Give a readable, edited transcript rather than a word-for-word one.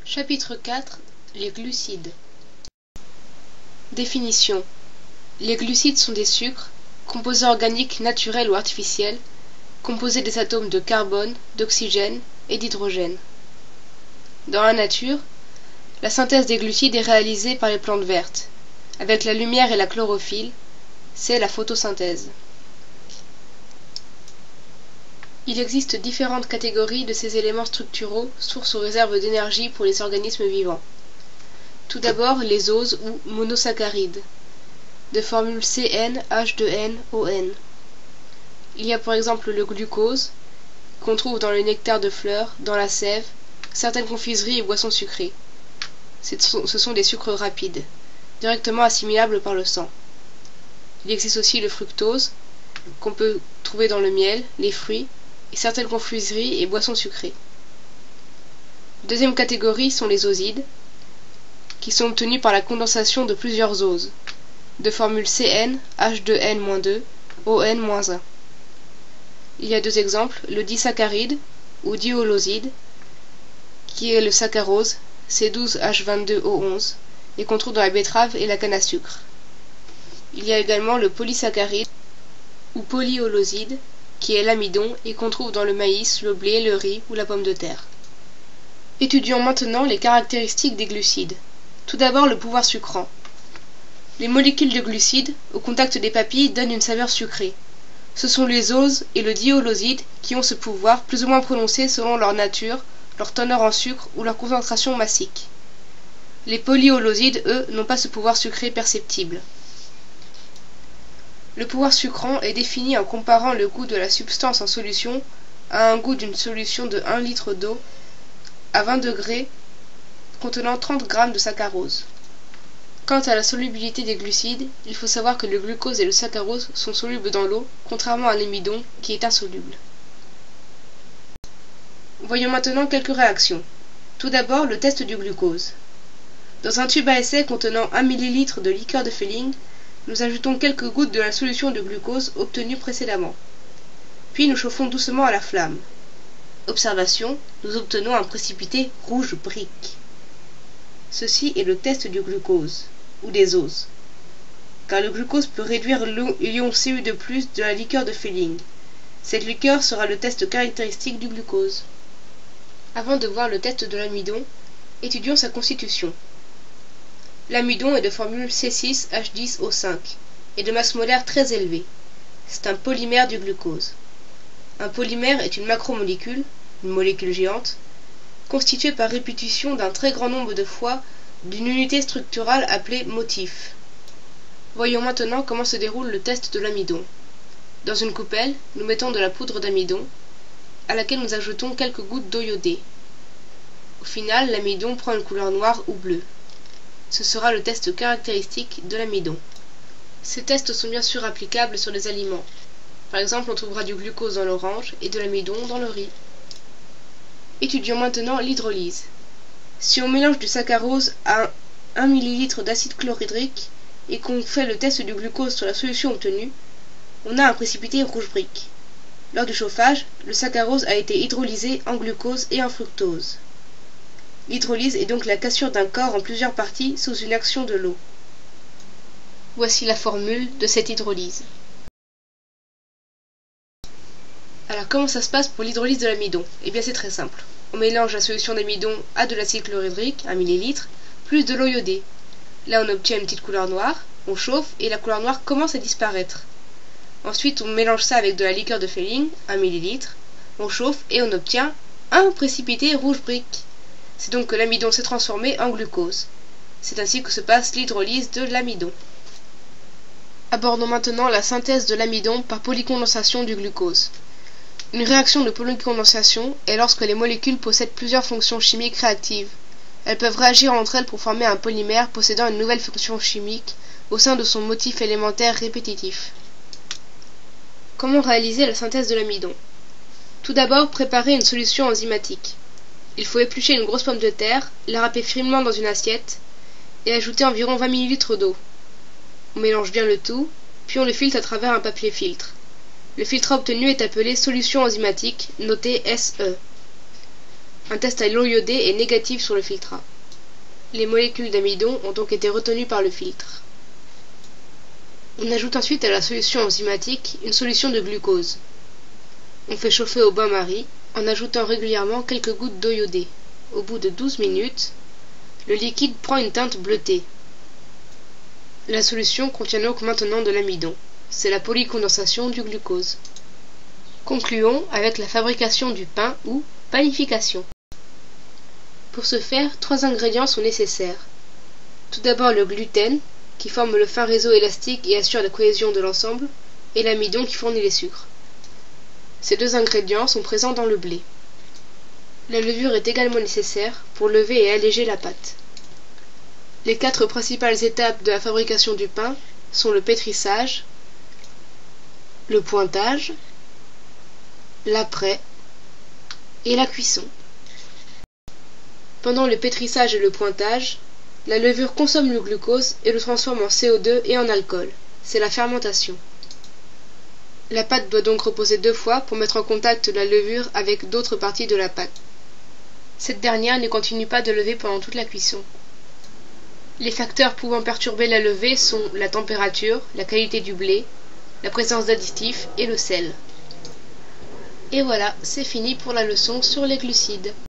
Chapitre 4. Les glucides. Définition. Les glucides sont des sucres, composés organiques naturels ou artificiels, composés des atomes de carbone, d'oxygène et d'hydrogène. Dans la nature, la synthèse des glucides est réalisée par les plantes vertes. Avec la lumière et la chlorophylle, c'est la photosynthèse. Il existe différentes catégories de ces éléments structuraux, sources ou réserves d'énergie pour les organismes vivants. Tout d'abord, les oses ou monosaccharides, de formule CnH2nON. Il y a par exemple le glucose, qu'on trouve dans le nectar de fleurs, dans la sève, certaines confiseries et boissons sucrées. Ce sont des sucres rapides, directement assimilables par le sang. Il existe aussi le fructose, qu'on peut trouver dans le miel, les fruits, et certaines confiseries et boissons sucrées. Deuxième catégorie sont les osides, qui sont obtenus par la condensation de plusieurs oses, de formule CnH2n-2, ON-1. Il y a deux exemples, le disaccharide ou diholoside, qui est le saccharose, C12H22O11, et qu'on trouve dans la betterave et la canne à sucre. Il y a également le polysaccharide ou polyholoside, qui est l'amidon et qu'on trouve dans le maïs, le blé, le riz ou la pomme de terre. Étudions maintenant les caractéristiques des glucides. Tout d'abord, le pouvoir sucrant. Les molécules de glucides, au contact des papilles, donnent une saveur sucrée. Ce sont les oses et le diholoside qui ont ce pouvoir, plus ou moins prononcé selon leur nature, leur teneur en sucre ou leur concentration massique. Les polyholosides, eux, n'ont pas ce pouvoir sucré perceptible. Le pouvoir sucrant est défini en comparant le goût de la substance en solution à un goût d'une solution de 1 litre d'eau à 20 degrés contenant 30 g de saccharose. Quant à la solubilité des glucides, il faut savoir que le glucose et le saccharose sont solubles dans l'eau, contrairement à l'amidon qui est insoluble. Voyons maintenant quelques réactions. Tout d'abord, le test du glucose. Dans un tube à essai contenant 1 ml de liqueur de Fehling, nous ajoutons quelques gouttes de la solution de glucose obtenue précédemment. Puis nous chauffons doucement à la flamme. Observation, nous obtenons un précipité rouge brique. Ceci est le test du glucose, ou des oses, car le glucose peut réduire l'ion Cu de la liqueur de Fehling. Cette liqueur sera le test caractéristique du glucose. Avant de voir le test de l'amidon, étudions sa constitution. L'amidon est de formule C6H10O5 et de masse molaire très élevée. C'est un polymère du glucose. Un polymère est une macromolécule, une molécule géante, constituée par répétition d'un très grand nombre de fois d'une unité structurale appelée motif. Voyons maintenant comment se déroule le test de l'amidon. Dans une coupelle, nous mettons de la poudre d'amidon, à laquelle nous ajoutons quelques gouttes d'eau iodée. Au final, l'amidon prend une couleur noire ou bleue. Ce sera le test caractéristique de l'amidon. Ces tests sont bien sûr applicables sur les aliments. Par exemple, on trouvera du glucose dans l'orange et de l'amidon dans le riz. Étudions maintenant l'hydrolyse. Si on mélange du saccharose à 1 ml d'acide chlorhydrique et qu'on fait le test du glucose sur la solution obtenue, on a un précipité rouge brique. Lors du chauffage, le saccharose a été hydrolysé en glucose et en fructose. L'hydrolyse est donc la cassure d'un corps en plusieurs parties sous une action de l'eau. Voici la formule de cette hydrolyse. Alors comment ça se passe pour l'hydrolyse de l'amidon? Eh bien c'est très simple. On mélange la solution d'amidon à de l'acide chlorhydrique, 1 ml, plus de l'eau iodée. Là on obtient une petite couleur noire, on chauffe et la couleur noire commence à disparaître. Ensuite on mélange ça avec de la liqueur de Fehling, 1 ml, on chauffe et on obtient un précipité rouge brique. C'est donc que l'amidon s'est transformé en glucose. C'est ainsi que se passe l'hydrolyse de l'amidon. Abordons maintenant la synthèse de l'amidon par polycondensation du glucose. Une réaction de polycondensation est lorsque les molécules possèdent plusieurs fonctions chimiques réactives. Elles peuvent réagir entre elles pour former un polymère possédant une nouvelle fonction chimique au sein de son motif élémentaire répétitif. Comment réaliser la synthèse de l'amidon? Tout d'abord, préparer une solution enzymatique. Il faut éplucher une grosse pomme de terre, la râper finement dans une assiette et ajouter environ 20 ml d'eau. On mélange bien le tout, puis on le filtre à travers un papier filtre. Le filtre obtenu est appelé solution enzymatique, noté SE. Un test à l'eau iodée est négatif sur le filtrat. Les molécules d'amidon ont donc été retenues par le filtre. On ajoute ensuite à la solution enzymatique une solution de glucose. On fait chauffer au bain-marie en ajoutant régulièrement quelques gouttes d'eau iodée. Au bout de 12 minutes, le liquide prend une teinte bleutée. La solution contient donc maintenant de l'amidon. C'est la polycondensation du glucose. Concluons avec la fabrication du pain ou panification. Pour ce faire, 3 ingrédients sont nécessaires. Tout d'abord le gluten, qui forme le fin réseau élastique et assure la cohésion de l'ensemble, et l'amidon qui fournit les sucres. Ces 2 ingrédients sont présents dans le blé. La levure est également nécessaire pour lever et alléger la pâte. Les 4 principales étapes de la fabrication du pain sont le pétrissage, le pointage, l'après et la cuisson. Pendant le pétrissage et le pointage, la levure consomme le glucose et le transforme en CO2 et en alcool. C'est la fermentation. La pâte doit donc reposer 2 fois pour mettre en contact la levure avec d'autres parties de la pâte. Cette dernière ne continue pas de lever pendant toute la cuisson. Les facteurs pouvant perturber la levée sont la température, la qualité du blé, la présence d'additifs et le sel. Et voilà, c'est fini pour la leçon sur les glucides.